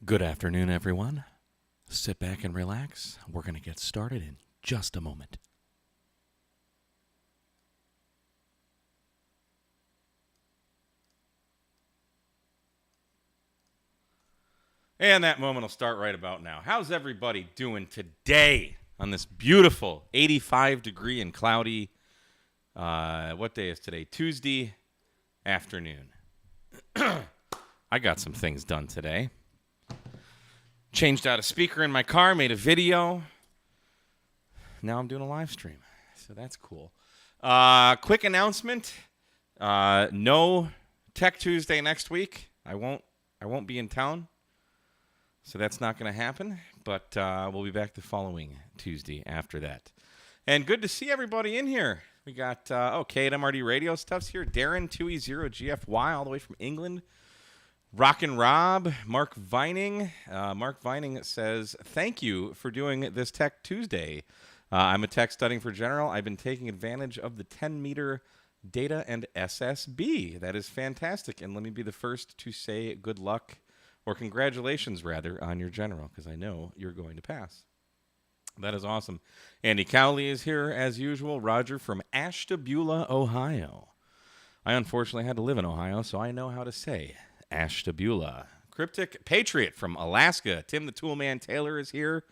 Good afternoon, everyone. Sit back and relax. We're going to get started in just a moment. And that moment will start right about now. How's everybody doing today on this beautiful 85 degree and cloudy, what day is today? Tuesday afternoon. I got some things done today. Changed out a speaker in my car, made a video. Now I'm doing a live stream, so that's cool. Quick announcement: no Tech Tuesday next week. I won't be in town, so that's not going to happen. But we'll be back the following Tuesday after that. And good to see everybody in here. We got KMRD Radio stuff's here. Darren 2E0GFY all the way from England. Rockin' Rob, Mark Vining. Mark Vining says, thank you for doing this Tech Tuesday. I'm a tech studying for general. I've been taking advantage of the 10-meter data and SSB. That is fantastic. And let me be the first to say good luck, or congratulations, rather, on your general, because I know you're going to pass. That is awesome. Andy Cowley is here, as usual. Roger from Ashtabula, Ohio. I unfortunately had to live in Ohio, so I know how to say Ashtabula. Cryptic Patriot from Alaska. Tim the Toolman Taylor is here.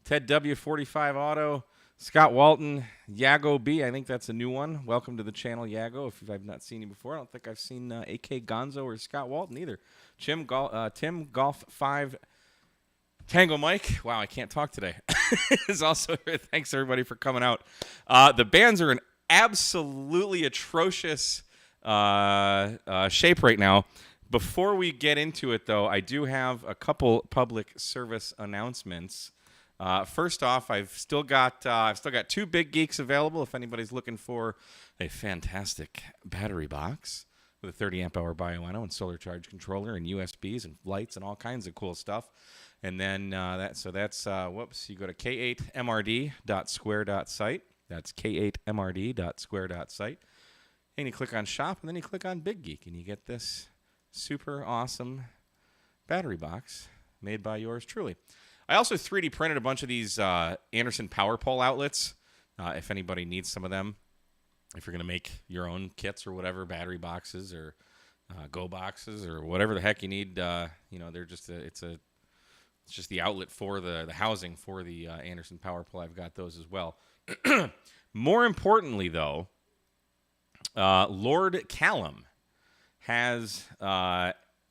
Ted W45 Auto. Scott Walton. Yago B. I think that's a new one. Welcome to the channel, Yago. If I've not seen you before, I don't think I've seen AK Gonzo or Scott Walton either. Tim Golf 5 Tango Mike. Wow, I can't talk today. Is also here. Thanks everybody for coming out. The bands are in absolutely atrocious shape right now. Before we get into it, though, I do have a couple public service announcements. First off, I've still got 2 Big Geeks available. If anybody's looking for a fantastic battery box with a 30 amp hour Bioenno and solar charge controller and USBs and lights and all kinds of cool stuff. And then you go to k8mrd.square.site. That's k8mrd.square.site. And you click on shop, and then you click on Big Geek, and you get this super awesome battery box made by yours truly. I also 3D printed a bunch of these Anderson power pole outlets. If anybody needs some of them, if you're going to make your own kits or whatever, battery boxes or go boxes or whatever the heck you need, they're just it's just the outlet for the housing for the Anderson power pole. I've got those as well. More importantly, though, Lord Callum has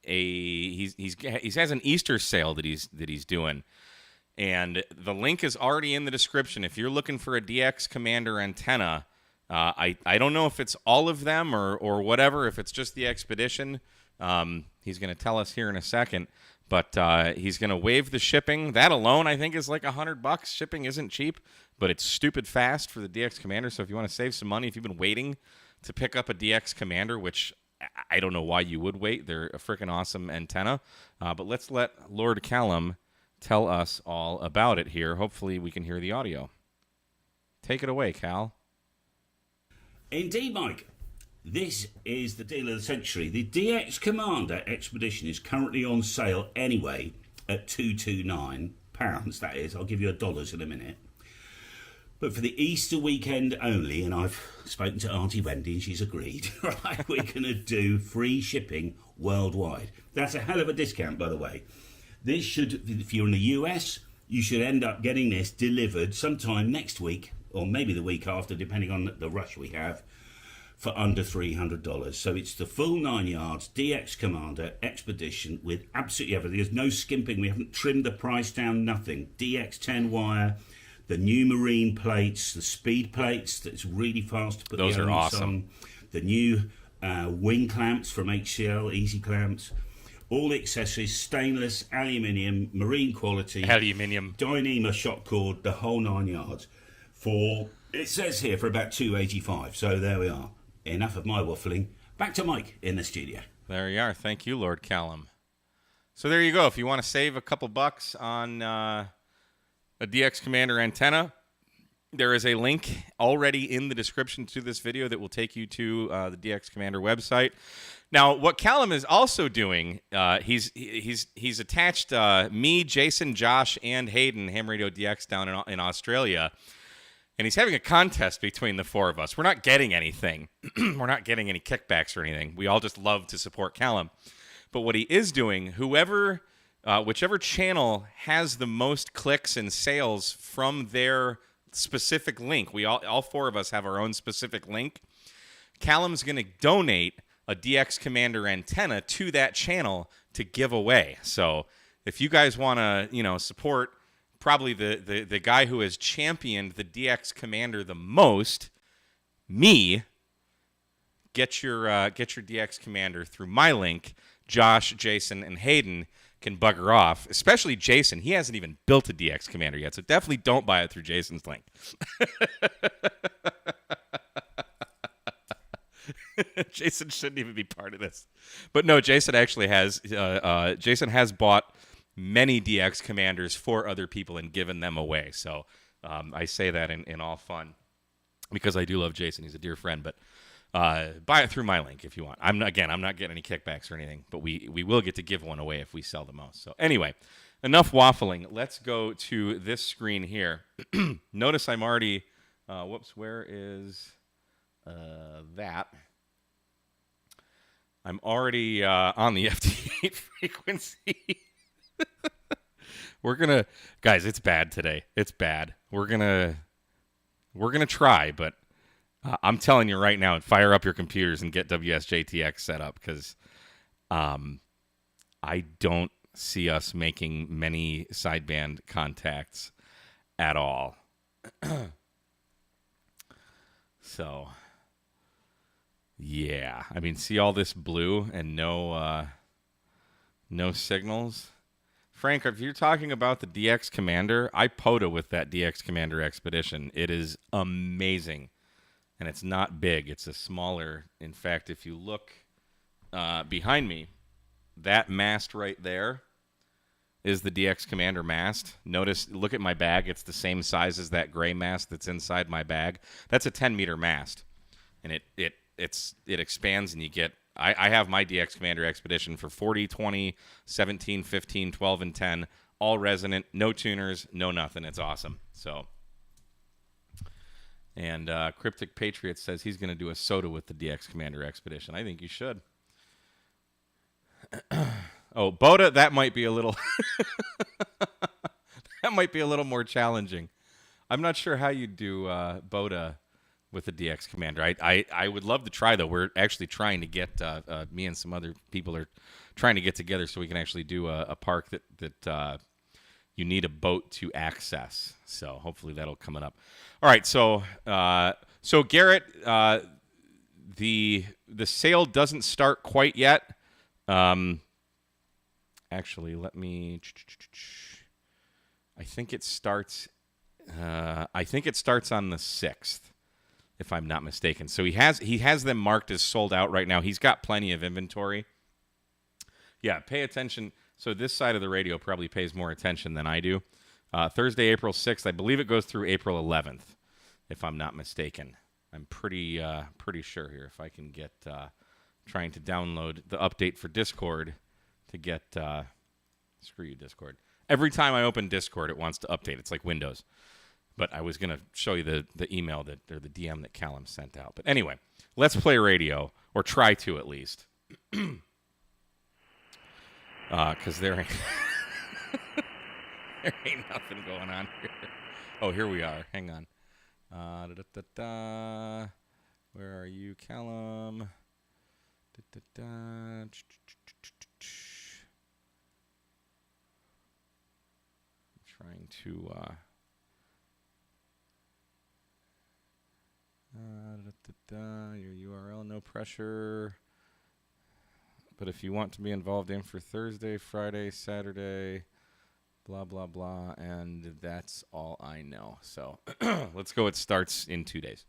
he has an Easter sale that he's doing, and the link is already in the description. If you're looking for a DX Commander antenna, I don't know if it's all of them or whatever. If it's just the Expedition, he's going to tell us here in a second. But he's going to waive the shipping. That alone, I think, is like $100. Shipping isn't cheap, but it's stupid fast for the DX Commander. So if you want to save some money, if you've been waiting to pick up a DX Commander, which I don't know why you would wait. They're a freaking awesome antenna. But let's let Lord Callum tell us all about it here. Hopefully we can hear the audio. Take it away, Cal. Indeed, Mike. This is the deal of the century. The DX Commander Expedition is currently on sale anyway at £229. That is. I'll give you $1 in a minute. But for the Easter weekend only, and I've spoken to Auntie Wendy and she's agreed, right, we're going to do free shipping worldwide. That's a hell of a discount, by the way. This should, if you're in the US, you should end up getting this delivered sometime next week, or maybe the week after, depending on the rush we have, for under $300. So it's the full 9 yards DX Commander Expedition with absolutely everything. There's no skimping. We haven't trimmed the price down, nothing. DX10 wire, the new marine plates, the speed plates that's really fast to put those the are elements awesome. on, the new wing clamps from HCL, easy clamps, all the accessories, stainless, aluminium, marine quality, Aluminium. Dyneema shot cord, the whole 9 yards. It says here for about $285. So there we are. Enough of my waffling. Back to Mike in the studio. There you are. Thank you, Lord Callum. So there you go. If you want to save a couple bucks on a DX Commander antenna, There is a link already in the description to this video that will take you to the DX Commander website. Now, what Callum is also doing, he's attached me, Jason, Josh, and Hayden, Ham Radio DX, down in Australia, and he's having a contest between the four of us. We're not getting anything. We're not getting any kickbacks or anything. We all just love to support Callum. But what he is doing, whichever channel has the most clicks and sales from their specific link, all four of us have our own specific link. Callum's going to donate a DX Commander antenna to that channel to give away. So if you guys want to, support probably the guy who has championed the DX Commander the most, me, get your DX Commander through my link. Josh, Jason, and Hayden can bugger off, especially Jason. He hasn't even built a DX Commander yet, so definitely don't buy it through Jason's link. Jason shouldn't even be part of this. But no, Jason actually has bought many DX Commanders for other people and given them away. So I say that in all fun because I do love Jason. He's a dear friend, but buy it through my link if you want. I'm not getting any kickbacks or anything, but we will get to give one away if we sell the most. So anyway, enough waffling. Let's go to this screen here. Notice I'm already, where is that? I'm already on the FT8 frequency. Guys, it's bad today. It's bad. We're gonna try, but I'm telling you right now, fire up your computers and get WSJTX set up because I don't see us making many sideband contacts at all. So, yeah. I mean, see all this blue and no signals? Frank, if you're talking about the DX Commander, I POTA with that DX Commander Expedition. It is amazing. And it's not big. It's a smaller. In fact, if you look behind me, that mast right there is the DX Commander mast. Look at my bag. It's the same size as that gray mast that's inside my bag. That's a 10-meter mast. And it expands and you get... I have my DX Commander Expedition for 40, 20, 17, 15, 12, and 10. All resonant. No tuners. No nothing. It's awesome. So... And Cryptic Patriot says he's going to do a soda with the DX Commander Expedition. I think you should. Oh, Boda, that might be a little... that might be a little more challenging. I'm not sure how you do Boda with the DX Commander. I would love to try, though. We're actually trying to get... me and some other people are trying to get together so we can actually do a park that you need a boat to access. So hopefully that'll come up. All right, so Garrett, the sale doesn't start quite yet. Actually, let me. I think it starts on the 6th, if I'm not mistaken. So he has them marked as sold out right now. He's got plenty of inventory. Yeah, pay attention. So this side of the radio probably pays more attention than I do. Thursday, April 6th. I believe it goes through April 11th, if I'm not mistaken. I'm pretty sure here. If I can get trying to download the update for Discord to get screw you, Discord. Every time I open Discord, it wants to update. It's like Windows. But I was going to show you the email or the DM that Callum sent out. But anyway, let's play radio, or try to at least. Because there ain't nothing going on here. Oh, here we are. Hang on. Where are you, Callum? Trying to... your URL, no pressure. But if you want to be involved, aim for Thursday, Friday, Saturday, blah, blah, blah. And that's all I know. So let's go. It starts in 2 days.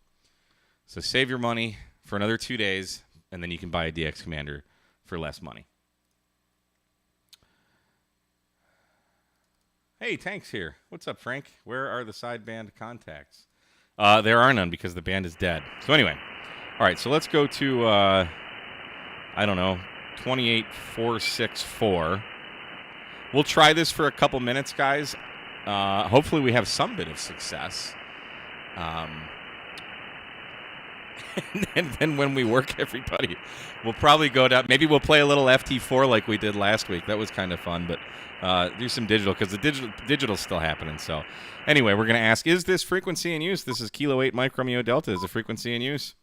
So save your money for another 2 days, and then you can buy a DX Commander for less money. Hey, Tank's here. What's up, Frank? Where are the sideband contacts? There are none because the band is dead. So anyway, all right. So let's go to I don't know, 28464. We'll try this for a couple minutes, guys. Hopefully, we have some bit of success. And then when we work everybody, we'll probably go down. Maybe we'll play a little FT4 like we did last week. That was kind of fun, but do some digital because the digital's still happening. So anyway, we're going to ask, is this frequency in use? This is Kilo 8 Mike Romeo Delta. Is the frequency in use?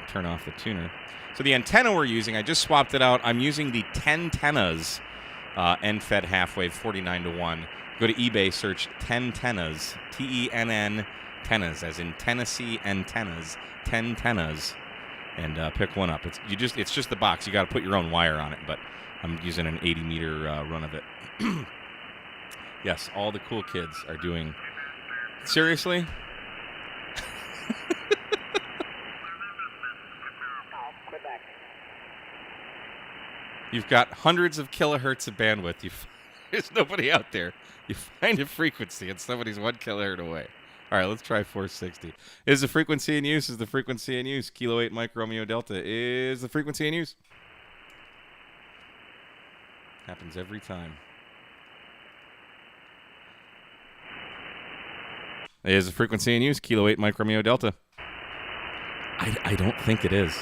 Turn off the tuner. So the antenna we're using, I just swapped it out. I'm using the 10 Tennas end-fed half-wave 49-1. Go to eBay, search 10 Tennas, Tenn Tennas, as in Tennessee antennas, 10 Tennas, and pick one up. It's just the box. You got to put your own wire on it, but I'm using an 80-meter run of it. Yes, all the cool kids are doing. Seriously? You've got hundreds of kilohertz of bandwidth. There's nobody out there. You find a frequency, and somebody's 1 kilohertz away. All right, let's try 460. Is the frequency in use? Is the frequency in use? Kilo 8 Mike Romeo Delta. Is the frequency in use? Happens every time. Is the frequency in use? Kilo 8 Mike Romeo Delta. I don't think it is.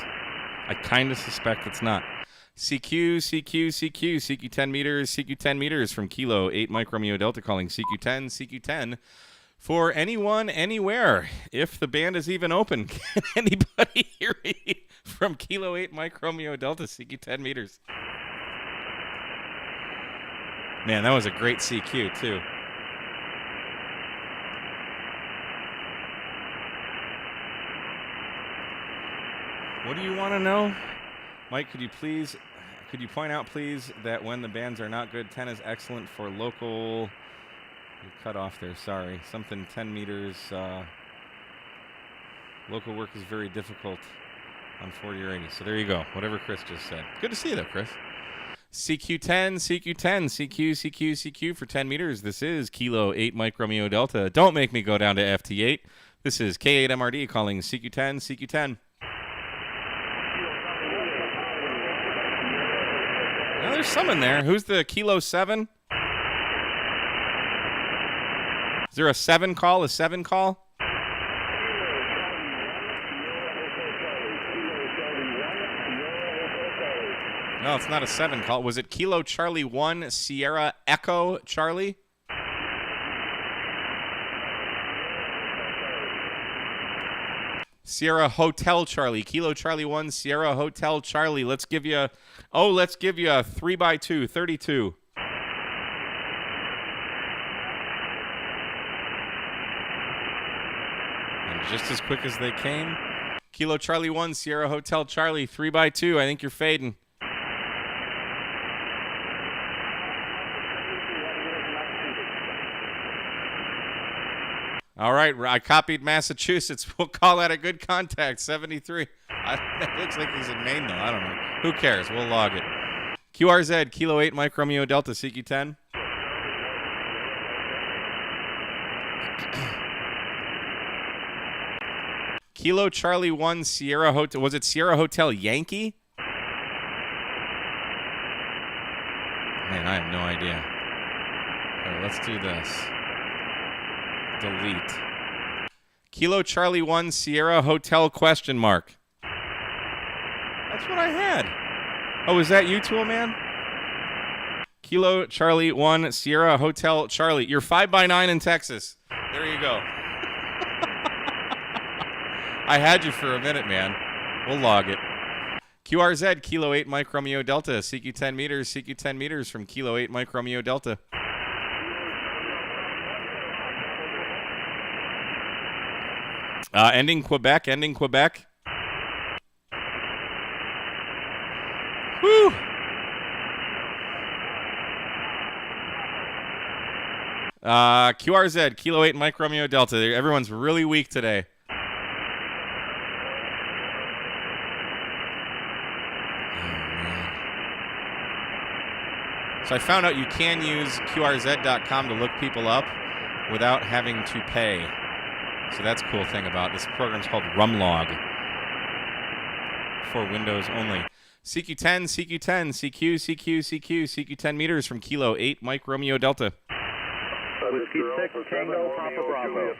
I kind of suspect it's not. CQ 10 meters, CQ 10 meters from Kilo 8 Mike Romeo Delta calling CQ 10 for anyone, anywhere. If the band is even open, can anybody hear me from Kilo 8 Mike Romeo Delta, CQ 10 meters? Man, that was a great CQ, too. What do you want to know? Mike, could you point out, please, that when the bands are not good, 10 is excellent for local... You cut off there, sorry. Something 10 meters. Local work is very difficult on 40 or 80. So there you go. Whatever Chris just said. Good to see you, though, Chris. CQ for 10 meters. This is Kilo 8 Mike Romeo Delta. Don't make me go down to FT8. This is K8MRD calling CQ10. Well, there's some in there. Who's the Kilo 7? Is there a 7 call? A 7 call? No, it's not a 7 call. Was it Kilo Charlie 1 Sierra Echo Charlie? Sierra Hotel Charlie. Kilo Charlie 1 Sierra Hotel Charlie. Let's give you a 3x2, 32. And just as quick as they came, Kilo Charlie 1 Sierra Hotel Charlie, 3x2. I think you're fading. All right, I copied Massachusetts. We'll call that a good contact, 73. It looks like he's in Maine, though. I don't know. Who cares? We'll log it. QRZ, Kilo 8 Mike Romeo Delta, CQ10. Kilo Charlie 1 Sierra Hotel. Was it Sierra Hotel Yankee? Man, I have no idea. All right, let's do this. Delete. Kilo Charlie 1 Sierra Hotel question mark. That's what I had. Oh, is that you, Tool Man? Kilo Charlie 1 Sierra Hotel Charlie. You're 5x9 in Texas. There you go. I had you for a minute, man. We'll log it. QRZ, Kilo 8 Mike Romeo Delta. CQ 10 meters from Kilo 8 Mike Romeo Delta. Ending Quebec. Whew. QRZ, Kilo 8 Mike Romeo Delta. Everyone's really weak today. So I found out you can use QRZ.com to look people up without having to pay. So that's a cool thing about this program's called Rumlog for Windows only. CQ10, CQ10, CQ, CQ, CQ, CQ10 meters from Kilo 8, Mike Romeo Delta. Whiskey 6, Tango, Papa Bravo.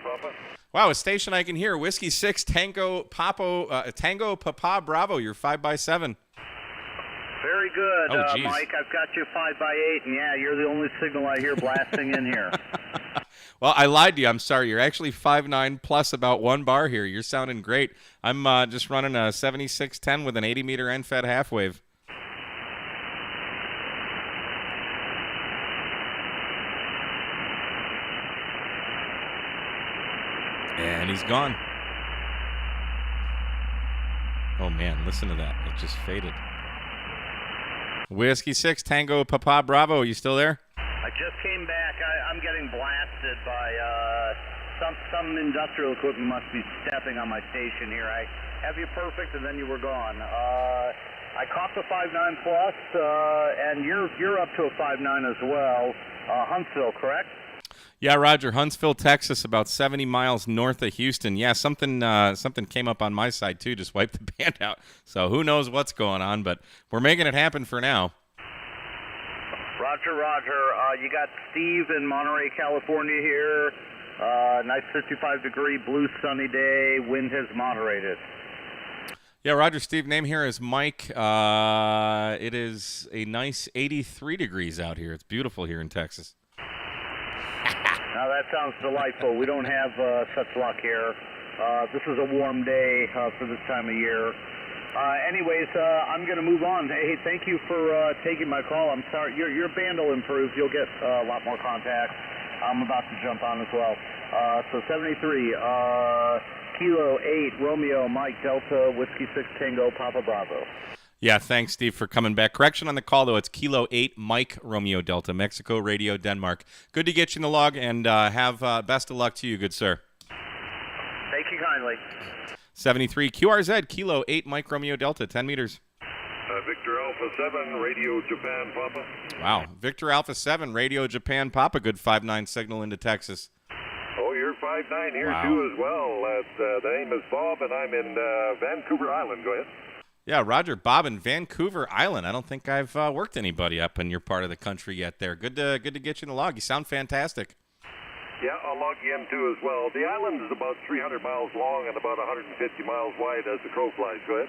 Wow, a station I can hear. Whiskey 6, Tango, Tango, Papa Bravo. You're 5x7. Very good, Oh, Mike. I've got you 5x8, and yeah, you're the only signal I hear blasting in here. Well, I lied to you. I'm sorry. You're actually 5.9 plus about 1 bar here. You're sounding great. I'm just running a 7610 with an 80-meter end-fed half wave. And he's gone. Oh, man, listen to that. It just faded. Whiskey 6, Tango, Papa Bravo. You still there? I just came back. I'm getting blasted by some industrial equipment must be stepping on my station here. I have you perfect, and then you were gone. I caught the 5.9 plus, and you're up to a 5.9 as well. Huntsville, correct? Yeah, Roger. Huntsville, Texas, about 70 miles north of Houston. Yeah, something came up on my side, too. Just wiped the band out. So who knows what's going on, but we're making it happen for now. Roger. You got Steve in Monterey, California here. Nice 55-degree, blue, sunny day. Wind has moderated. Yeah, Roger. Steve, name here is Mike. It is a nice 83 degrees out here. It's beautiful here in Texas. Now that sounds delightful. We don't have such luck here. This is a warm day for this time of year. Anyways, I'm going to move on. Hey, thank you for taking my call. I'm sorry. Your band will improve. You'll get a lot more contacts. I'm about to jump on as well. So 73, Kilo 8, Romeo, Mike, Delta, Whiskey 6, Tango, Papa Bravo. Yeah, thanks, Steve, for coming back. Correction on the call, though. It's Kilo 8, Mike Romeo Delta, Mexico, Radio, Denmark. Good to get you in the log, and have best of luck to you, good sir. Thank you kindly. 73, QRZ, Kilo 8, Mike Romeo Delta, 10 meters. Victor Alpha 7, Radio Japan Papa. Wow, Victor Alpha 7, Radio Japan Papa, good 5.9 signal into Texas. Oh, you're 5.9 here, Wow. too, as well. The name is Bob, and I'm in Vancouver Island. Go ahead. Yeah, Roger, Bob in Vancouver Island. I don't think I've worked anybody up in your part of the country yet there. Good to get you in the log. You sound fantastic. Yeah, I'll log you in, too, as well. The island is about 300 miles long and about 150 miles wide as the crow flies. Go ahead.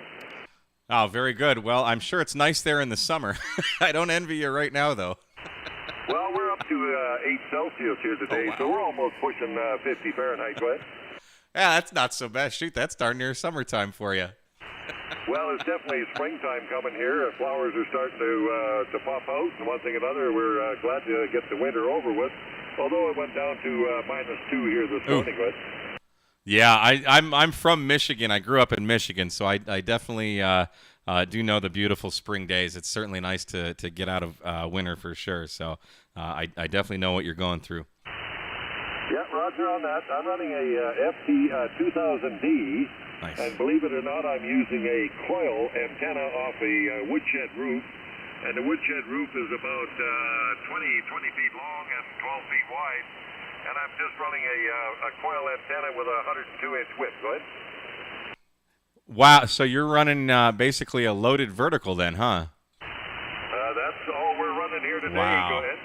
Oh, very good. Well, I'm sure it's nice there in the summer. I don't envy you right now, though. Well, we're up to 8 Celsius here today, Oh, wow. so we're almost pushing 50 Fahrenheit. Go ahead. Yeah, that's not so bad. Shoot, that's darn near summertime for you. Well, it's definitely springtime coming here. Flowers are starting to pop out, and one thing or another, we're glad to get the winter over with. Although it went down to -2 here this morning. But Yeah, I'm from Michigan. I grew up in Michigan, so I definitely do know the beautiful spring days. It's certainly nice to get out of winter for sure. So I definitely know what you're going through. yeah, Roger on that. I'm running a FT 2000D. Nice. And believe it or not, I'm using a coil antenna off a woodshed roof. And the woodshed roof is about 20 feet long and 12 feet wide. And I'm just running a coil antenna with a 102-inch width. Go ahead. Wow, so you're running basically a loaded vertical then, huh? That's all we're running here today. Wow. Go ahead.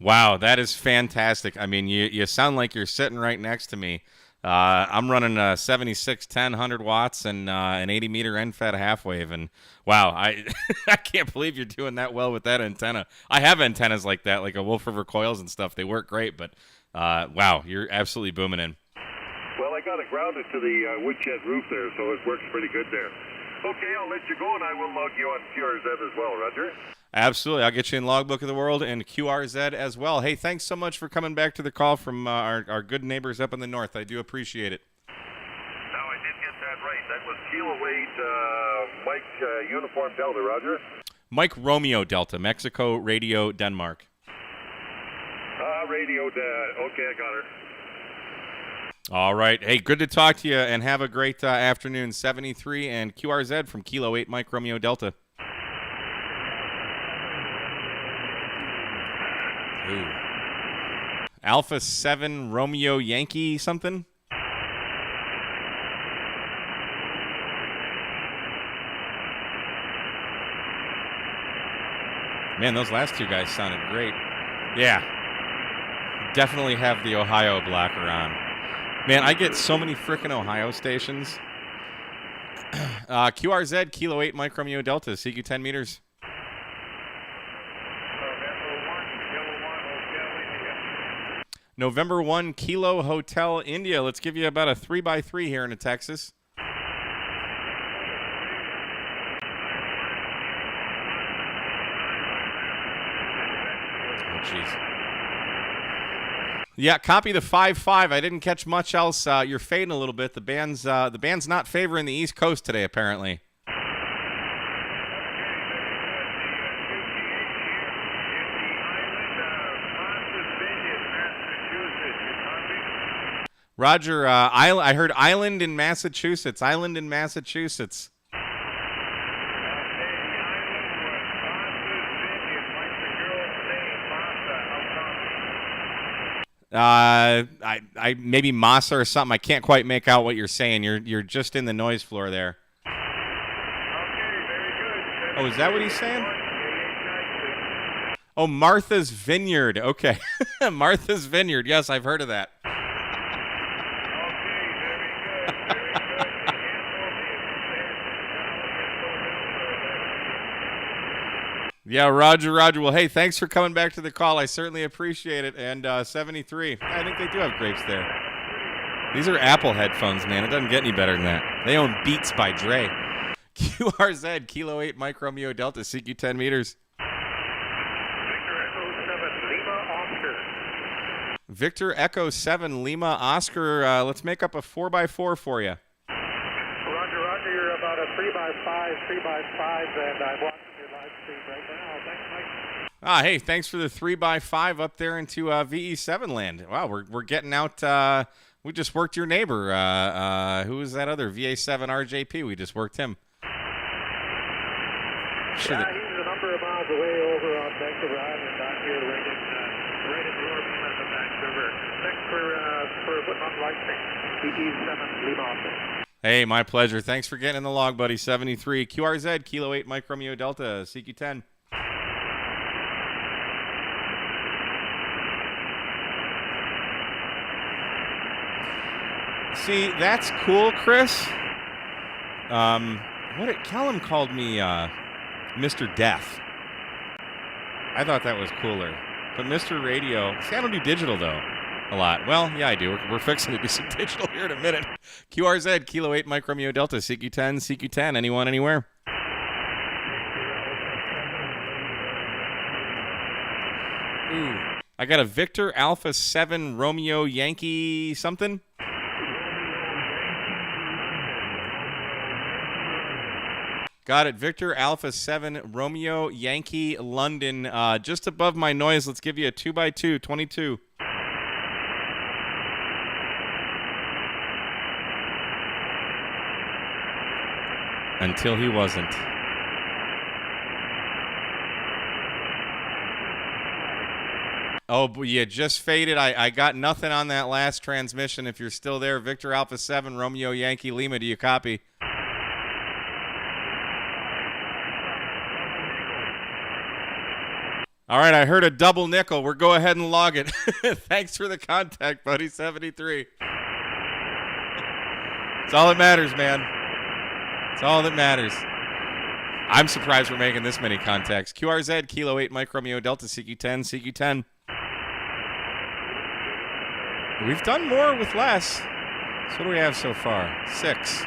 Wow, that is fantastic. I mean, you sound like you're sitting right next to me. I'm running a 7610 100 watts and an 80-meter end-fed half wave, and wow, I I can't believe you're doing that well with that antenna. I have antennas like that, like a Wolf River coils and stuff. They work great, but wow, you're absolutely booming in. Well, I got it grounded to the woodshed roof there, so it works pretty good there. Okay, I'll let you go, and I will log you on QRZ as well, Roger. Absolutely. I'll get you in Logbook of the World and QRZ as well. Hey, thanks so much for coming back to the call from our good neighbors up in the north. I do appreciate it. Now, I did get that right. That was Kilo 8, Mike Uniform Delta, Roger. Mike Romeo Delta, Mexico, Radio, Denmark. Radio, okay, I got her. All right. Hey, good to talk to you, and have a great afternoon. 73 and QRZ from Kilo 8, Mike Romeo Delta. Ooh. Alpha 7 Romeo Yankee something? Man, those last two guys sounded great. Yeah. Definitely have the Ohio blocker on. Man, I get so many frickin' Ohio stations. QRZ, Kilo 8, Mike Romeo Delta, CQ 10 meters. November 1, Kilo Hotel India. Let's give you about a 3x3 here in Texas. Oh, jeez. Yeah, copy the 5-5. I didn't catch much else. You're fading a little bit. The band's not favoring the East Coast today, apparently. Roger, I heard Island in Massachusetts. Island in Massachusetts. I maybe Massa or something. I can't quite make out what you're saying. You're just in the noise floor there. Oh, is that what he's saying? Oh, Martha's Vineyard. Okay. Martha's Vineyard. Yes, I've heard of that. Yeah, Roger. Well, hey, thanks for coming back to the call. I certainly appreciate it. And 73. I think they do have grapes there. These are Apple headphones, man. It doesn't get any better than that. They own Beats by Dre. QRZ, Kilo 8, Mike Romeo Delta, CQ 10 meters. Victor Echo 7, Lima Oscar. Let's make up a 4x4 for you. Roger. You're about a 3x5, and I'm watching your live stream right now. Thanks, Mike. Hey, thanks for the 3x5 up there into VE7 land. Wow, we're getting out. We just worked your neighbor. Who was that other VA7 RJP? We just worked him. Sure he's a number of miles away over on Vancouver Island down here, right in the orbit of the Vancouver. Thanks for putting on the live stream. VE7 Lima Oscar. Hey, my pleasure. Thanks for getting in the log, buddy. 73. QRZ, Kilo 8, Mike Romeo Delta, CQ 10. See, that's cool, Chris. Callum called me Mr. Death. I thought that was cooler. But Mr. Radio, see, I don't do digital, though, a lot. Well, yeah, I do. We're fixing to do some digital here in a minute. QRZ, Kilo 8, Mike Romeo Delta, CQ 10, anyone, anywhere? Ooh, I got a Victor Alpha 7 Romeo Yankee something. Got it. Victor Alpha 7 Romeo Yankee London. Just above my noise, let's give you a 2x2, 22. Until he wasn't. Oh, but you just faded. I got nothing on that last transmission. If you're still there, Victor Alpha 7 Romeo Yankee Lima, do you copy? All right, I heard a double nickel. We'll go ahead and log it. Thanks for the contact, buddy. 73. It's all that matters, man. It's all that matters. I'm surprised we're making this many contacts. QRZ, Kilo 8, Mike Romeo Delta, CQ10, CQ10. We've done more with less. So what do we have so far? 6.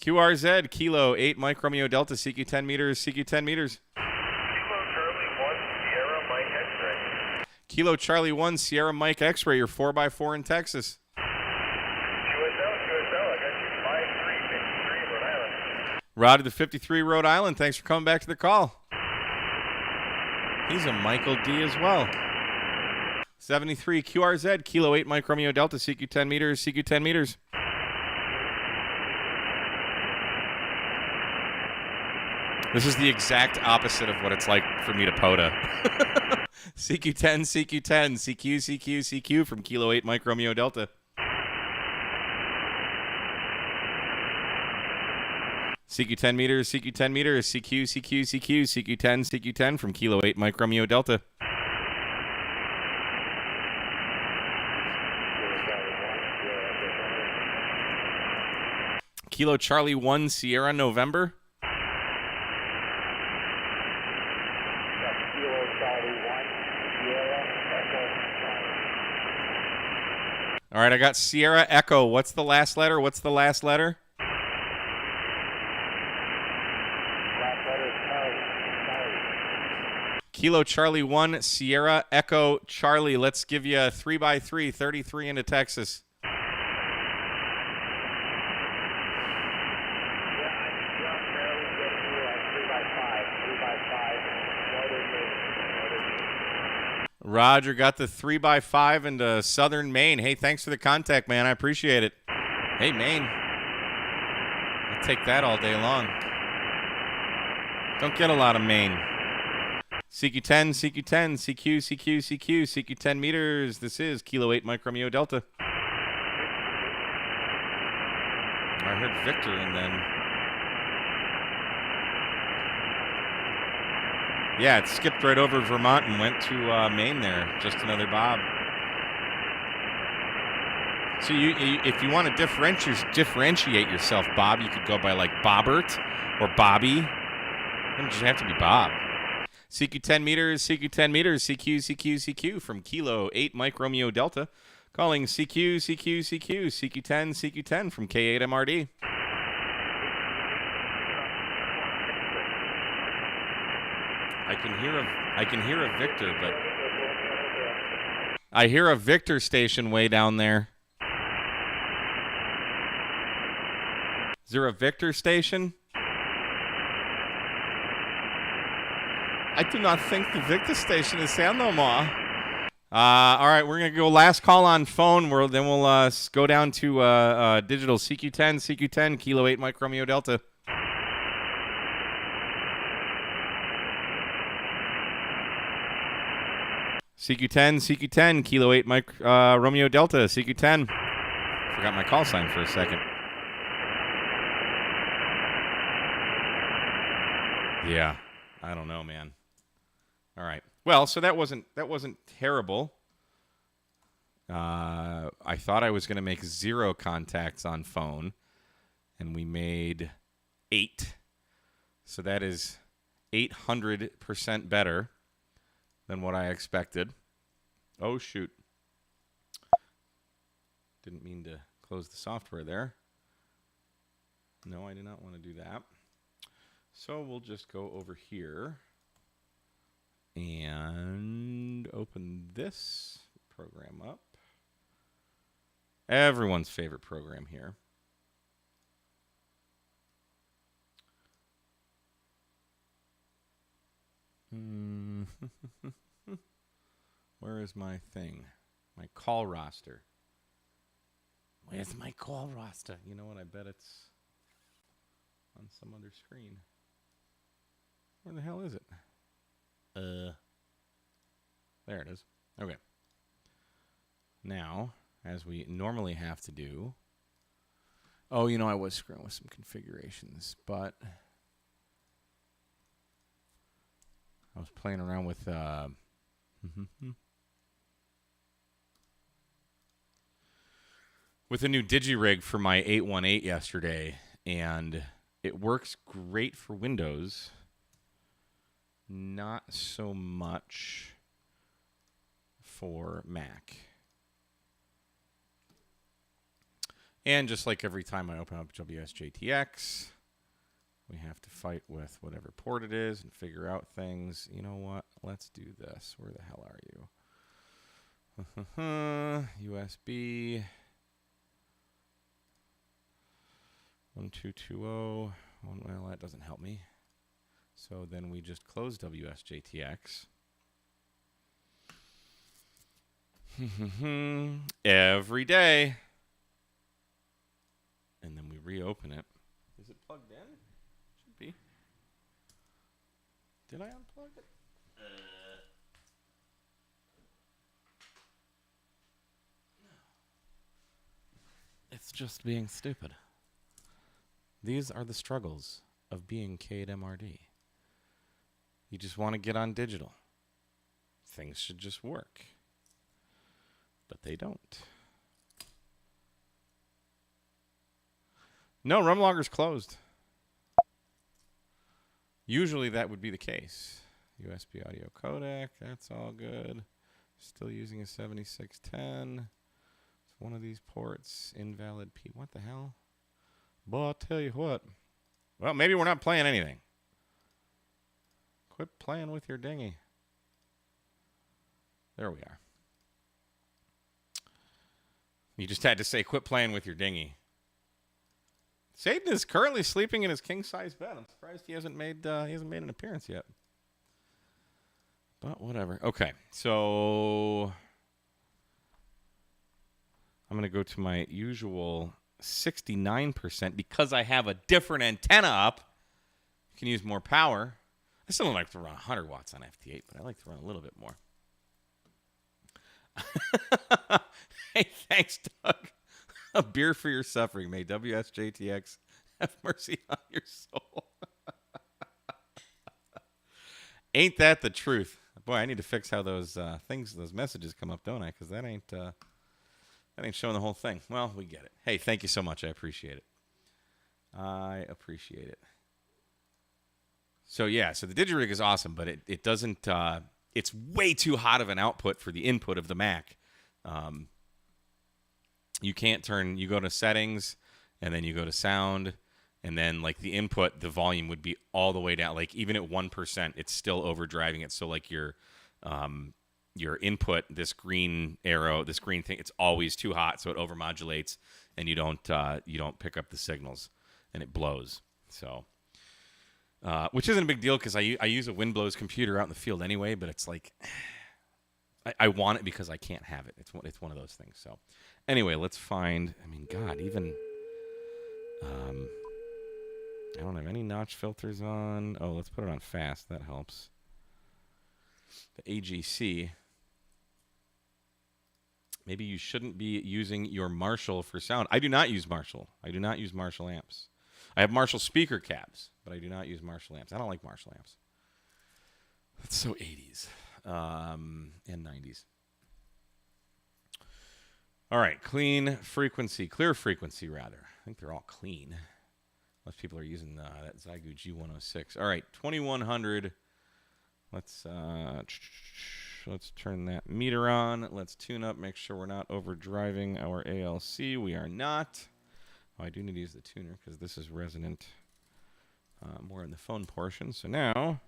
QRZ, Kilo 8, Mike Romeo Delta, CQ10 meters, CQ10 meters. Kilo Charlie 1, Sierra Mike X-Ray, your 4x4 in Texas. QSL, I got you 5353 Rhode Island. Roddy the 53 Rhode Island, thanks for coming back to the call. He's a Michael D as well. 73 QRZ, Kilo 8 Mike Romeo Delta, CQ10 meters, CQ10 meters. This is the exact opposite of what it's like for me to POTA. CQ10, CQ10, CQ, CQ, CQ from Kilo 8 Mike Romeo Delta. CQ 10 meters, CQ 10 meters, CQ, CQ, CQ, CQ 10, CQ 10 from Kilo 8 Mike Romeo Delta. Kilo Charlie 1 Sierra November. All right, I got Sierra Echo. What's the last letter? What's the last letter? Kilo Charlie 1 Sierra Echo Charlie. Let's give you a 3x3, 33 into Texas. Roger, got the 3x5 into Southern Maine. Hey, thanks for the contact, man. I appreciate it. Hey, Maine. I'll take that all day long. Don't get a lot of Maine. CQ10, CQ10, CQ, CQ, CQ, CQ 10 meters. This is Kilo 8 Mike Romeo Delta. I heard Victor and then... Yeah, it skipped right over Vermont and went to Maine there. Just another Bob. So if you want to differentiate yourself, Bob, you could go by like Bobbert or Bobby. It doesn't just have to be Bob. CQ 10 meters, CQ 10 meters, CQ, CQ, CQ from Kilo 8 Mike Romeo Delta. Calling CQ, CQ, CQ, CQ 10, CQ 10 from K8 MRD. I can hear a Victor, but I hear a Victor station way down there. Is there a Victor station? I do not think the Victor station is there no more. All right, we're going to go last call on phone. Then we'll go down to digital CQ10, CQ10, Kilo 8 Mike Romeo Delta. CQ10, CQ10, Kilo 8 Mike Romeo Delta, CQ10. Forgot my call sign for a second. Yeah, I don't know, man. All right. Well, so that wasn't terrible. I thought I was going to make 0 contacts on phone, and we made 8. So that is 800% better than what I expected. Oh, shoot. Didn't mean to close the software there. No, I did not want to do that. So we'll just go over here and open this program up. Everyone's favorite program here. Where is my thing? My call roster. Where's my call roster? You know what? I bet it's on some other screen. Where the hell is it? There it is. Okay. Now, as we normally have to do... Oh, you know, I was screwing with some configurations, but... I was playing around with with a new DigiRig for my 818 yesterday, and it works great for Windows. Not so much for Mac. And just like every time I open up WSJTX, we have to fight with whatever port it is and figure out things. You know what? Let's do this. Where the hell are you? USB 1220. Well, that doesn't help me. So then we just close WSJTX. Every day. And then we reopen it. Is it plugged in? Should be. Did I unplug it? It's just being stupid. These are the struggles of being KMRD. You just want to get on digital. Things should just work. But they don't. No, Rumlogger's closed. Usually that would be the case. USB audio codec, that's all good. Still using a 7610. It's one of these ports. Invalid P. What the hell? Well, I'll tell you what. Well, maybe we're not playing anything. Quit playing with your dinghy. There we are. You just had to say, quit playing with your dinghy. Satan is currently sleeping in his king-size bed. I'm surprised he hasn't made an appearance yet. But whatever. Okay, so I'm going to go to my usual 69% because I have a different antenna up. You can use more power. I still don't like to run 100 watts on FT8, but I like to run a little bit more. Hey, thanks, Doug. A beer for your suffering. May WSJTX have mercy on your soul. Ain't that the truth? Boy, I need to fix how those messages come up, don't I? Because that ain't showing the whole thing. Well, we get it. Hey, thank you so much. I appreciate it. I appreciate it. So yeah, so the Digirig is awesome, but it doesn't. It's way too hot of an output for the input of the Mac. You can't turn. You go to settings, and then you go to sound, and then like the input, the volume would be all the way down. Like even at 1%, it's still overdriving it. So like your input, this green arrow, this green thing, it's always too hot, so it overmodulates, and you don't pick up the signals, and it blows. So. Which isn't a big deal because I use a Windblows computer out in the field anyway, but it's like I want it because I can't have it. It's one of those things. So anyway, let's find. I mean, God, even I don't have any notch filters on. Oh, let's put it on fast. That helps. The AGC. Maybe you shouldn't be using your Marshall for sound. I do not use Marshall. I do not use Marshall amps. I have Marshall speaker cabs, but I do not use Marshall amps. I don't like Marshall amps. That's so 80s and 90s. All right, clear frequency, rather. I think they're all clean. Most people are using that Zygu G106. All right, 2100. Let's turn that meter on. Let's tune up, make sure we're not overdriving our ALC. We are not. Oh, I do need to use the tuner because this is resonant more in the phone portion. So now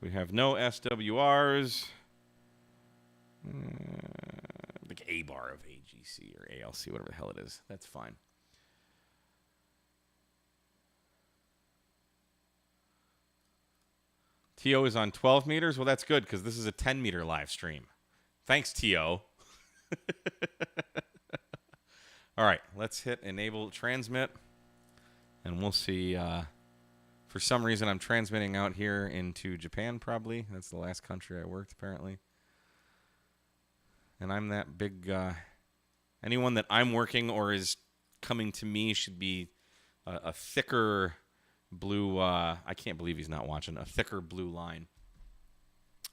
we have no SWRs. Like A bar of AGC or ALC, whatever the hell it is. That's fine. TO is on 12 meters. Well, that's good because this is a 10-meter live stream. Thanks, TO. All right, let's hit enable transmit, and we'll see. For some reason, I'm transmitting out here into Japan, probably. That's the last country I worked, apparently. And I'm that big. Anyone that I'm working or is coming to me should be a thicker blue. I can't believe he's not watching. A thicker blue line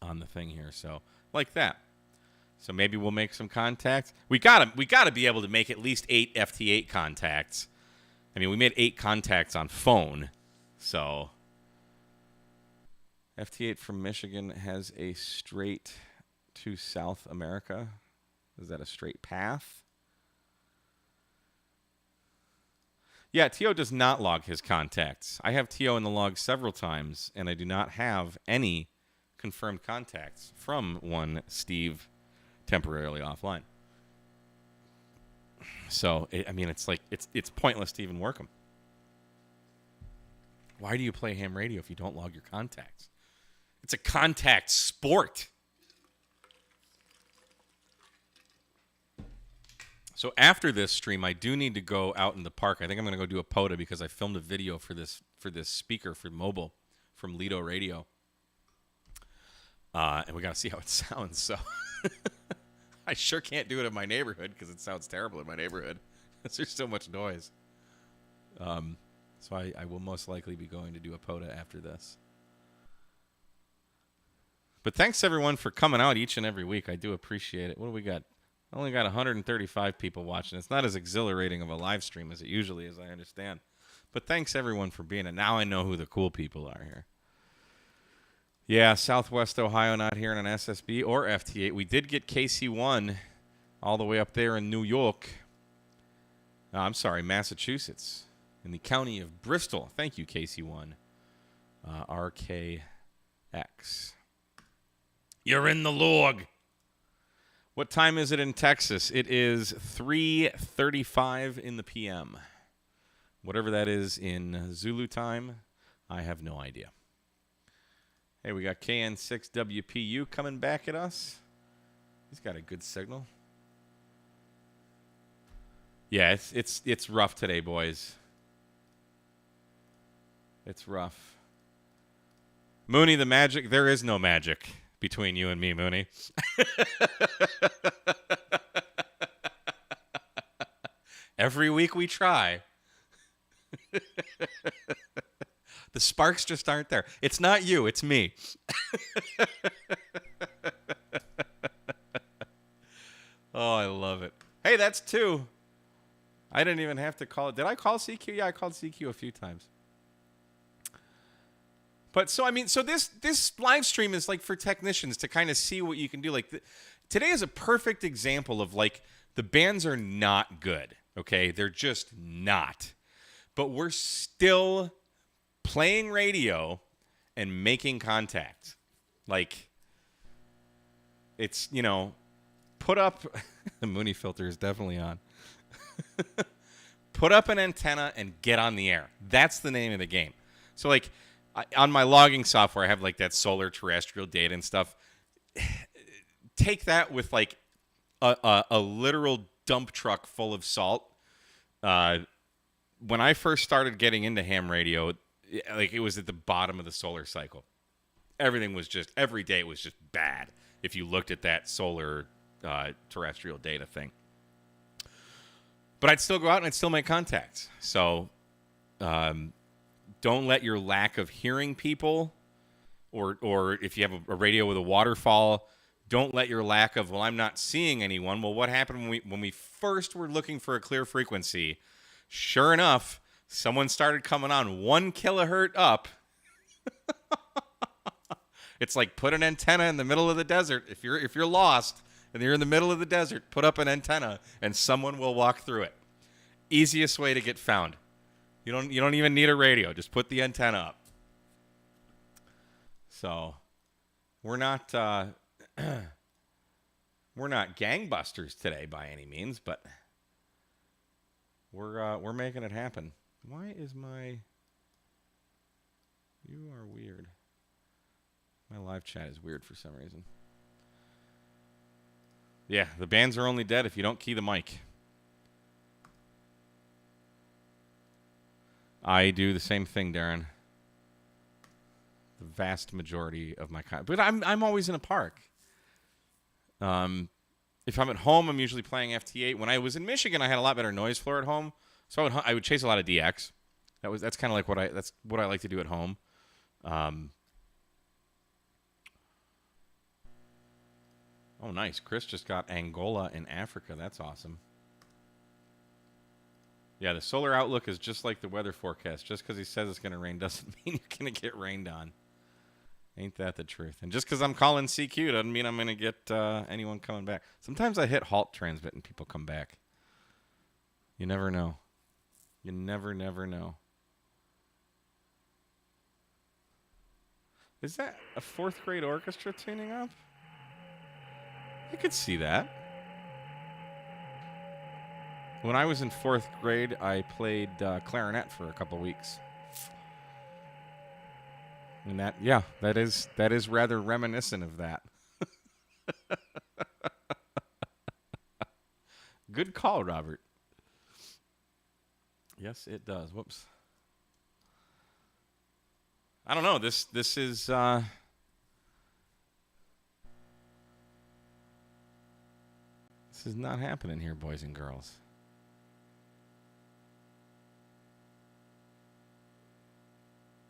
on the thing here. So, like that. So maybe we'll make some contacts. We gotta be able to make at least 8 FT8 contacts. I mean, we made 8 contacts on phone. So FT8 from Michigan has a straight to South America. Is that a straight path? Yeah, TO does not log his contacts. I have TO in the log several times, and I do not have any confirmed contacts from one Steve temporarily offline. So, it's pointless to even work them. Why do you play ham radio if you don't log your contacts? It's a contact sport. So after this stream, I do need to go out in the park. I think I'm going to go do a POTA because I filmed a video for this speaker for mobile from Lido Radio. And we got to see how it sounds. So I sure can't do it in my neighborhood because it sounds terrible in my neighborhood. There's so much noise. So I will most likely be going to do a POTA after this. But thanks, everyone, for coming out each and every week. I do appreciate it. What do we got? I only got 135 people watching. It's not as exhilarating of a live stream as it usually is, I understand. But thanks, everyone, for being it. Now I know who the cool people are here. Yeah, Southwest Ohio not hearing an SSB or FT8. We did get KC1 all the way up there in New York. I'm sorry, Massachusetts, in the county of Bristol. Thank you, KC1. RKX. You're in the log. What time is it in Texas? It is 3:35 in the PM. Whatever that is in Zulu time, I have no idea. Hey, we got KN6WPU coming back at us. He's got a good signal. Yeah, it's rough today, boys. It's rough. Mooney, the magic. There is no magic between you and me, Mooney. Every week we try. The sparks just aren't there. It's not you, it's me. Oh, I love it. Hey, that's 2. I didn't even have to call it. Did I call CQ? Yeah, I called CQ a few times. But so, I mean, so this live stream is like for technicians to kind of see what you can do. Like today is a perfect example of like the bands are not good. Okay. They're just not. But we're still playing radio and making contact. Like it's, you know, put up the Mooney filter is definitely on. Put up an antenna and get on the air. That's the name of the game. So like on my logging software, I have like that solar terrestrial data and stuff. Take that with like a literal dump truck full of salt. When I first started getting into ham radio, like it was at the bottom of the solar cycle. Everything was just, every day it was just bad if you looked at that solar terrestrial data thing. But I'd still go out and I'd still make contacts. So don't let your lack of hearing people or if you have a radio with a waterfall, don't let your lack of, well, I'm not seeing anyone. Well, what happened when we first were looking for a clear frequency? Sure enough, someone started coming on 1 kilohertz up. It's like put an antenna in the middle of the desert. If you're lost and you're in the middle of the desert, put up an antenna and someone will walk through it. Easiest way to get found. You don't even need a radio. Just put the antenna up. So we're not gangbusters today by any means, but we're making it happen. Why is my... You are weird. My live chat is weird for some reason. Yeah, the bands are only dead if you don't key the mic. I do the same thing, Darren. The vast majority of my but I'm always in a park. If I'm at home, I'm usually playing FT8. When I was in Michigan, I had a lot better noise floor at home, so I would chase a lot of DX. That's kind of like what I like to do at home. Oh, nice. Chris just got Angola in Africa. That's awesome. Yeah, the solar outlook is just like the weather forecast. Just because he says it's going to rain doesn't mean you're going to get rained on. Ain't that the truth? And just because I'm calling CQ doesn't mean I'm going to get anyone coming back. Sometimes I hit halt transmit and people come back. You never know. You never know. Is that a 4th grade orchestra tuning up? I could see that. When I was in 4th grade, I played clarinet for a couple weeks. And that is rather reminiscent of that. Good call, Robert. Yes, it does. Whoops. I don't know. This is this is not happening here, boys and girls.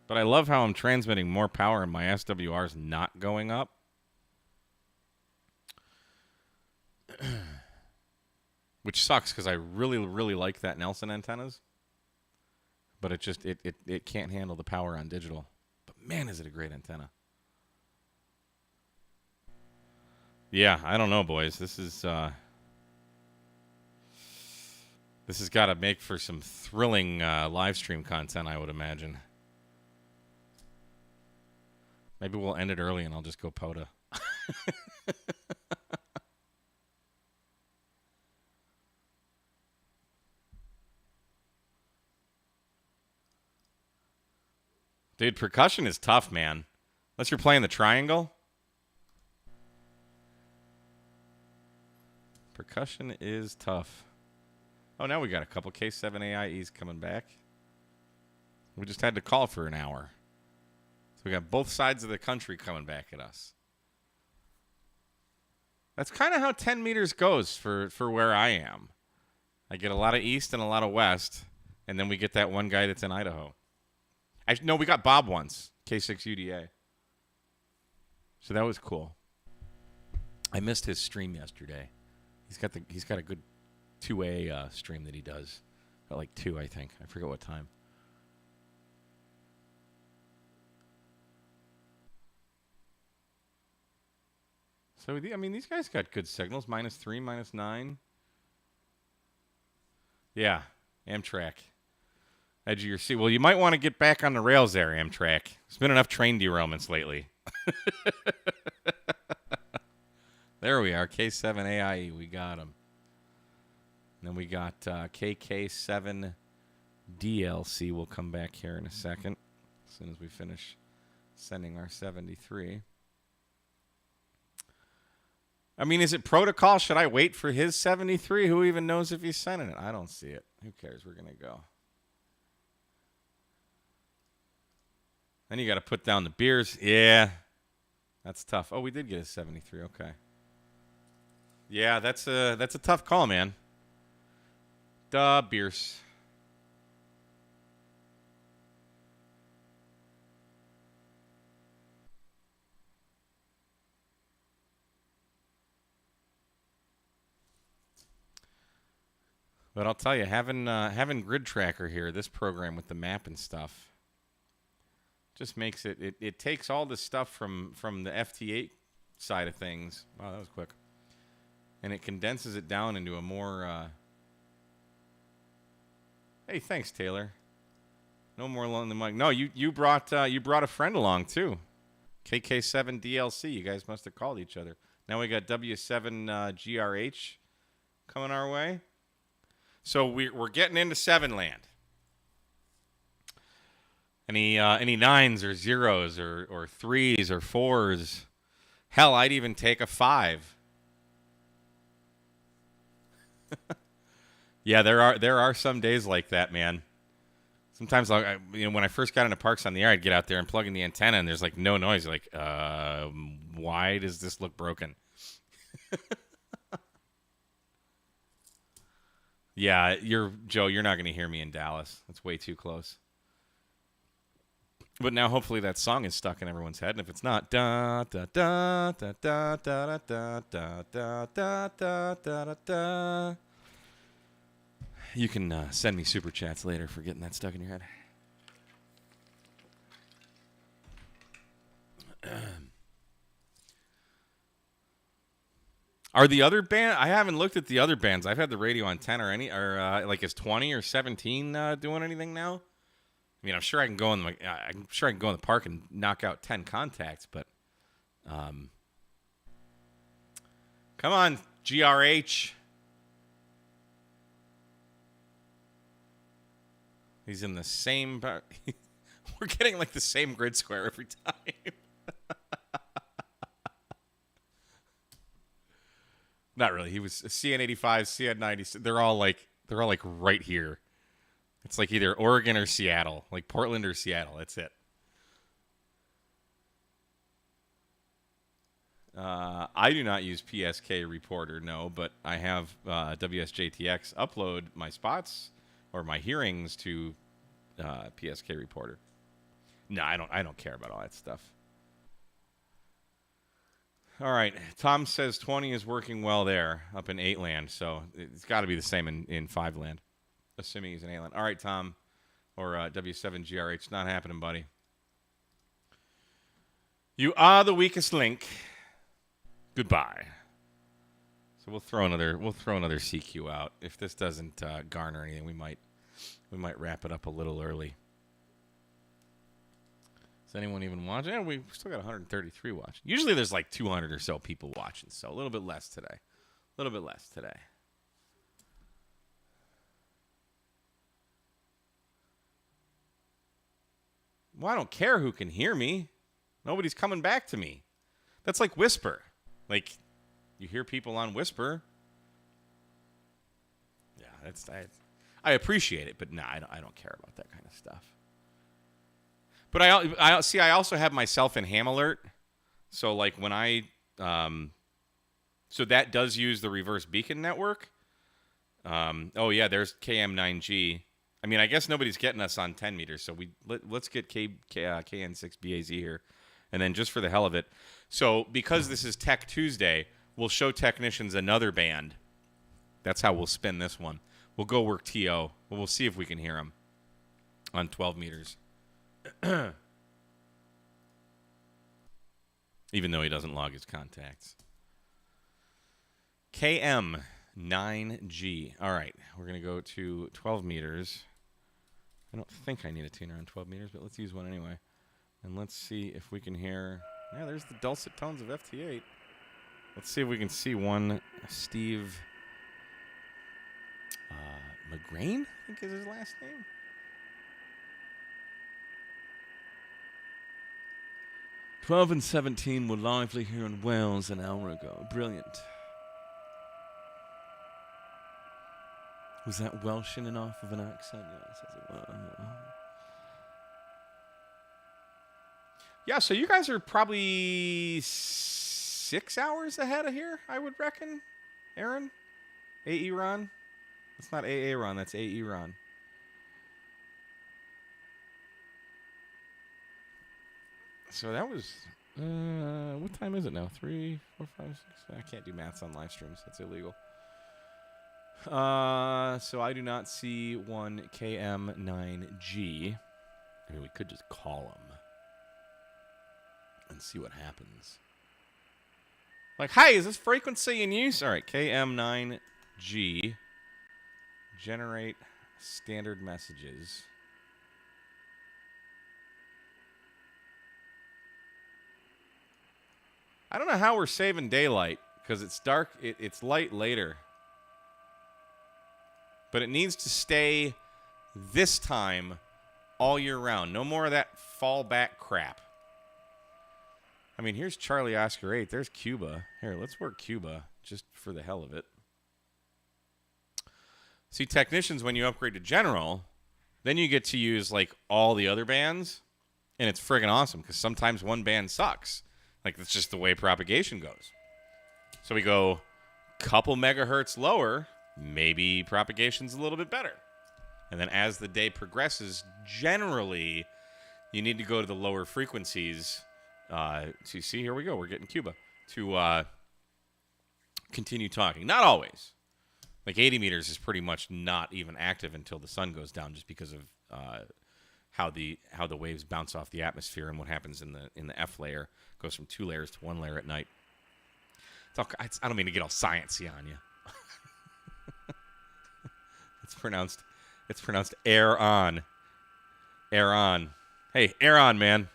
But I love how I'm transmitting more power and my SWR's not going up. Which sucks because I really, really like that Nelson antennas. But it just, it can't handle the power on digital. But man, is it a great antenna. Yeah, I don't know, boys. This has got to make for some thrilling live stream content, I would imagine. Maybe we'll end it early and I'll just go POTA. Dude, percussion is tough, man. Unless you're playing the triangle. Percussion is tough. Oh, now we got a couple K7 AIEs coming back. We just had to call for an hour. So we got both sides of the country coming back at us. That's kind of how 10 meters goes for where I am. I get a lot of east and a lot of west, and then we get that one guy that's in Idaho. No, we got Bob once, K6 UDA. So that was cool. I missed his stream yesterday. He's got a good 2A stream that he does. At like 2, I think. I forget what time. So, I mean, these guys got good signals. -3, -9. Yeah, Amtrak. Edge of your seat. Well, you might want to get back on the rails there, Amtrak. There's been enough train derailments lately. There we are. K7 AIE. We got him. And then we got KK7 DLC. We'll come back here in a second as soon as we finish sending our 73. I mean, is it protocol? Should I wait for his 73? Who even knows if he's sending it? I don't see it. Who cares? We're going to go. Then you got to put down the beers. Yeah, that's tough. Oh, we did get a 73. Okay. Yeah, that's a tough call, man. Duh, beers. But I'll tell you, having Grid Tracker here, this program with the map and stuff, just makes it takes all this stuff from the FT8 side of things. Wow, that was quick. And it condenses it down into a more hey, thanks, Taylor. No more lonely Mike. No, you brought a friend along too. KK7 DLC. You guys must have called each other. Now we got W7 GRH coming our way. So we're getting into 7 land. Any 9s or 0s or 3s or 4s. Hell, I'd even take a 5. Yeah, there are some days like that, man. Sometimes, when I first got into Parks on the Air, I'd get out there and plug in the antenna, and there's like no noise. Like, why does this look broken? Yeah, Joe. You're not going to hear me in Dallas. That's way too close. But now, hopefully, that song is stuck in everyone's head, and if it's not, da da da da da da da da da da da da da. You can send me super chats later for getting that stuck in your head. Are the other band? I haven't looked at the other bands. I've had the radio on 10 like is 20 or 17 doing anything now? I mean, I'm sure I can go in the park and knock out 10 contacts, but come on, GRH. He's in the same. We're getting like the same grid square every time. Not really. He was CN85, CN90. They're all like right here. It's like either Oregon or Seattle, like Portland or Seattle. That's it. I do not use PSK Reporter, no, but I have WSJTX upload my spots or my hearings to PSK Reporter. No, I don't care about all that stuff. All right. Tom says 20 is working well there up in 8 land, so it's got to be the same in 5 land, assuming he's in 8 land. All right, Tom, or W7GRH. Not happening, buddy. You are the weakest link. Goodbye. So we'll throw another CQ out. If this doesn't garner anything, we might wrap it up a little early. Is anyone even watching? Yeah, we still got 133 watching. Usually there's like 200 or so people watching, so a little bit less today. Well, I don't care who can hear me. Nobody's coming back to me. That's like Whisper. Like, you hear people on Whisper. Yeah, I appreciate it, but nah, I don't care about that kind of stuff. But I see. I also have myself in ham alert, so like when so that does use the reverse beacon network. Oh yeah, there's KM9G. I mean, I guess nobody's getting us on 10 meters, so let's get KN6BAZ here, and then just for the hell of it. So because this is Tech Tuesday, we'll show technicians another band. That's how we'll spin this one. We'll go work TO. We'll see if we can hear him on 12 meters. Even though he doesn't log his contacts. KM9G. All right, we're going to go to 12 meters. I don't think I need a tuner on 12 meters, but let's use one anyway. And let's see if we can hear... Yeah, there's the dulcet tones of FT8. Let's see if we can see one Steve McGrain, I think is his last name. "12 and 17 were lively here in Wales an hour ago. Brilliant. Was that Welsh in enough of an accent? Yes, as it were. Yeah, so you guys are probably 6 hours ahead of here, I would reckon. Aaron? AE Ron? That's not AA Ron, that's AE Ron. So that was, what time is it now? 3, 4, 5, 6? I can't do maths on live streams. That's illegal. So I do not see one KM9G. I mean, we could just call him and see what happens. Like, hey, is this frequency in use? All right, KM9G. Generate standard messages. I don't know how we're saving daylight because it's dark. It's light later. But it needs to stay this time all year round. No more of that fallback crap. I mean, here's Charlie Oscar 8. There's Cuba. Here, let's work Cuba just for the hell of it. See, technicians, when you upgrade to general, then you get to use like all the other bands, and it's friggin' awesome because sometimes one band sucks. Like, that's just the way propagation goes. So we go couple megahertz lower, maybe propagation's a little bit better. And then as the day progresses, generally, you need to go to the lower frequencies. So you see, here we go. We're getting Cuba to continue talking. Not always. Like 80 meters is pretty much not even active until the sun goes down, just because of how the waves bounce off the atmosphere and what happens in the F layer. Goes from 2 layers to 1 layer at night. I don't mean to get all sciencey on you. It's pronounced air on. Air on. Hey, air on, man.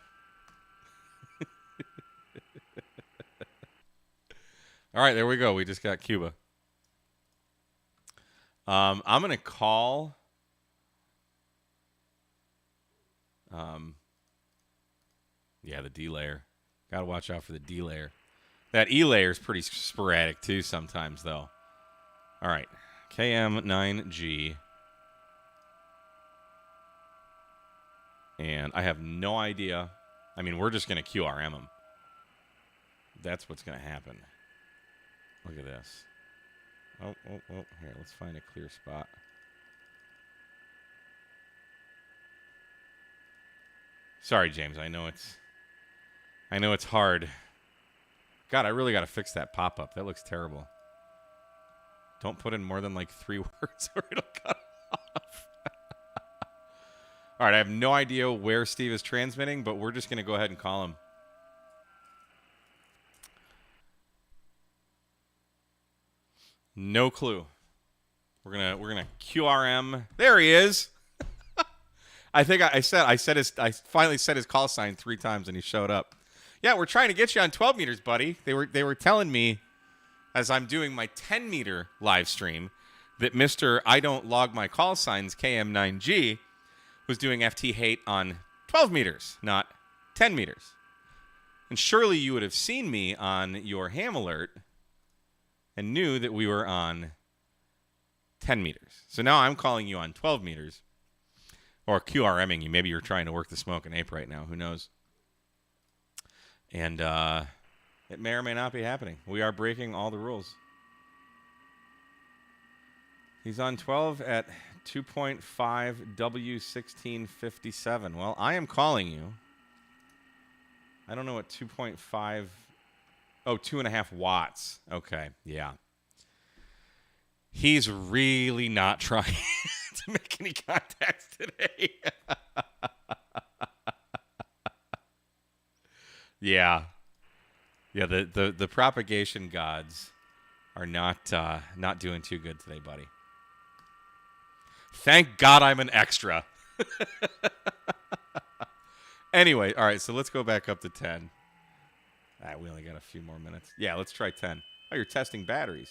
All right, there we go. We just got Cuba. I'm going to call yeah, the D layer. Got to watch out for the D layer. That E layer is pretty sporadic too sometimes, though. All right. KM9G. And I have no idea. I mean, we're just going to QRM them. That's what's going to happen. Look at this. Oh. Here, let's find a clear spot. Sorry, James. I know it's hard. God, I really got to fix that pop-up. That looks terrible. Don't put in more than like 3 words or it'll cut off. All right, I have no idea where Steve is transmitting, but we're just going to go ahead and call him. No clue. We're gonna QRM. There he is. I think I finally said his call sign 3 times and he showed up. Yeah, we're trying to get you on 12 meters, buddy. They were telling me as I'm doing my 10 meter live stream that Mr. I don't log my call signs KM9G was doing FT hate on 12 meters, not 10 meters. And surely you would have seen me on your ham alert and knew that we were on 10 meters. So now I'm calling you on 12 meters or QRMing you. Maybe you're trying to work the smoke and ape right now. Who knows? And it may or may not be happening. We are breaking all the rules. He's on 12 at 2.5 W1657. Well, I am calling you. I don't know what 2.5... Oh, 2.5 watts. Okay, yeah. He's really not trying to make any contacts today. Yeah. Yeah, the propagation gods are not doing too good today, buddy. Thank God I'm an extra. Anyway, all right, so let's go back up to 10. We only got a few more minutes. Yeah, let's try 10. Oh, you're testing batteries.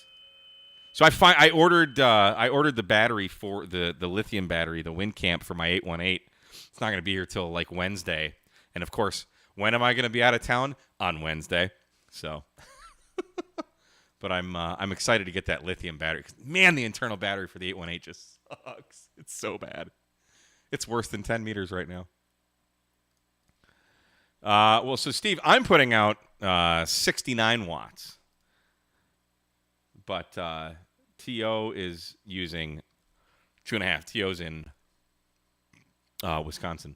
So I ordered the battery for the lithium battery, the WinCamp for my 818. It's not going to be here till like Wednesday. And of course, when am I going to be out of town? On Wednesday. So but I'm excited to get that lithium battery. Man, the internal battery for the 818 just sucks. It's so bad. It's worse than 10 meters right now. Well, so Steve, I'm putting out 69 watts, but TO is using 2.5. TO's in Wisconsin,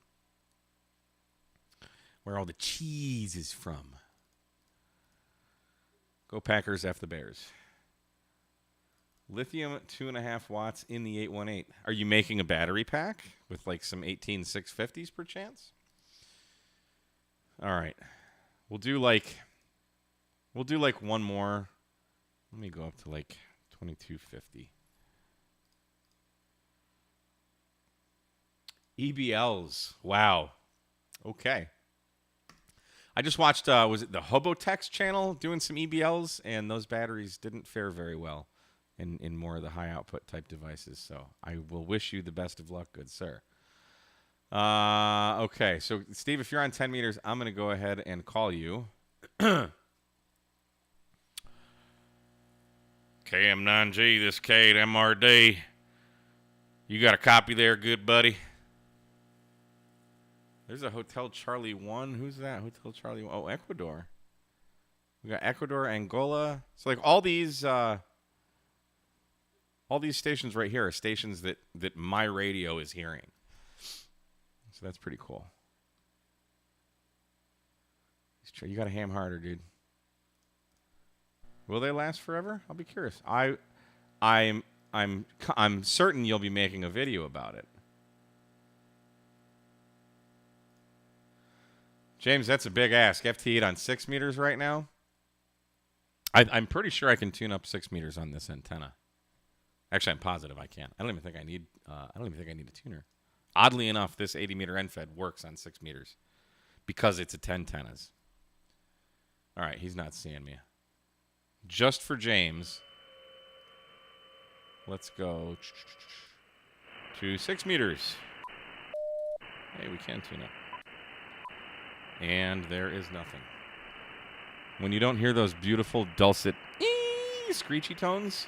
where all the cheese is from. Go Packers, F the Bears. Lithium 2.5 watts in the 818. Are you making a battery pack with like some 18650s per chance? All right. We'll do like one more. Let me go up to like 2250. EBLs. Wow. Okay. I just watched was it the Hobotex channel doing some EBLs, and those batteries didn't fare very well in more of the high output type devices. So I will wish you the best of luck, good sir. Okay, so Steve, if you're on 10 meters, I'm going to go ahead and call you. KM9G, this K at MRD. You got a copy there, good buddy? There's a Hotel Charlie 1. Who's that? Hotel Charlie 1. Oh, Ecuador. We got Ecuador, Angola. So like all these stations right here are stations that my radio is hearing. So that's pretty cool. You got to ham harder, dude. Will they last forever? I'll be curious. I'm certain you'll be making a video about it. James, that's a big ask. FT8 on 6 meters right now. I'm pretty sure I can tune up 6 meters on this antenna. Actually, I'm positive I can. I don't even think I need a tuner. Oddly enough, this 80 meter end-fed works on 6 meters because it's a 10 tennas. All right, he's not seeing me. Just for James, let's go to 6 meters. Hey, we can tune up. And there is nothing. When you don't hear those beautiful dulcet screechy tones,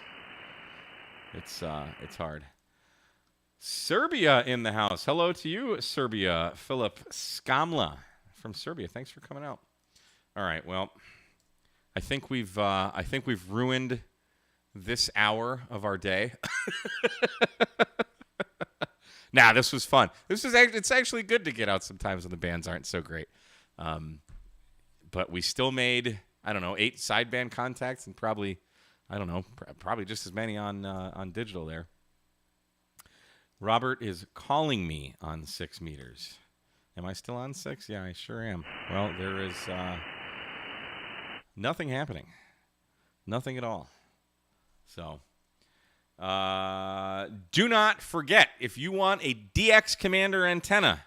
it's hard. Serbia in the house. Hello to you, Serbia. Philip Skamla from Serbia. Thanks for coming out. All right. Well, I think we've ruined this hour of our day. Nah, this was fun. It's actually good to get out sometimes when the bands aren't so great. But we still made, I don't know, 8 sideband contacts and probably, I don't know, probably just as many on digital there. Robert is calling me on 6 meters. Am I still on 6? Yeah, I sure am. Well, there is nothing happening. Nothing at all. So, do not forget, if you want a DX Commander antenna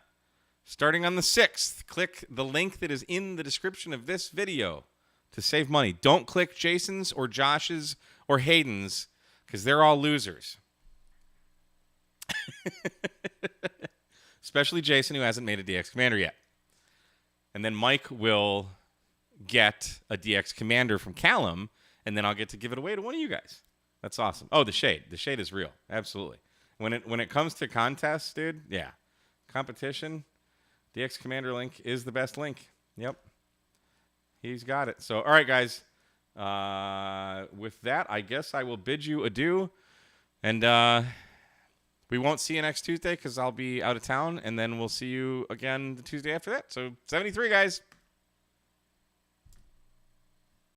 starting on the 6th, click the link that is in the description of this video to save money. Don't click Jason's or Josh's or Hayden's because they're all losers. Especially Jason, who hasn't made a DX Commander yet. And then Mike will get a DX Commander from Callum, and then I'll get to give it away to one of you guys. That's awesome. Oh, the shade. The shade is real. Absolutely. When it comes to contests, dude, yeah. Competition, DX Commander link is the best link. Yep. He's got it. So, all right, guys. With that, I guess I will bid you adieu. And we won't see you next Tuesday because I'll be out of town. And then we'll see you again the Tuesday after that. So, 73, guys.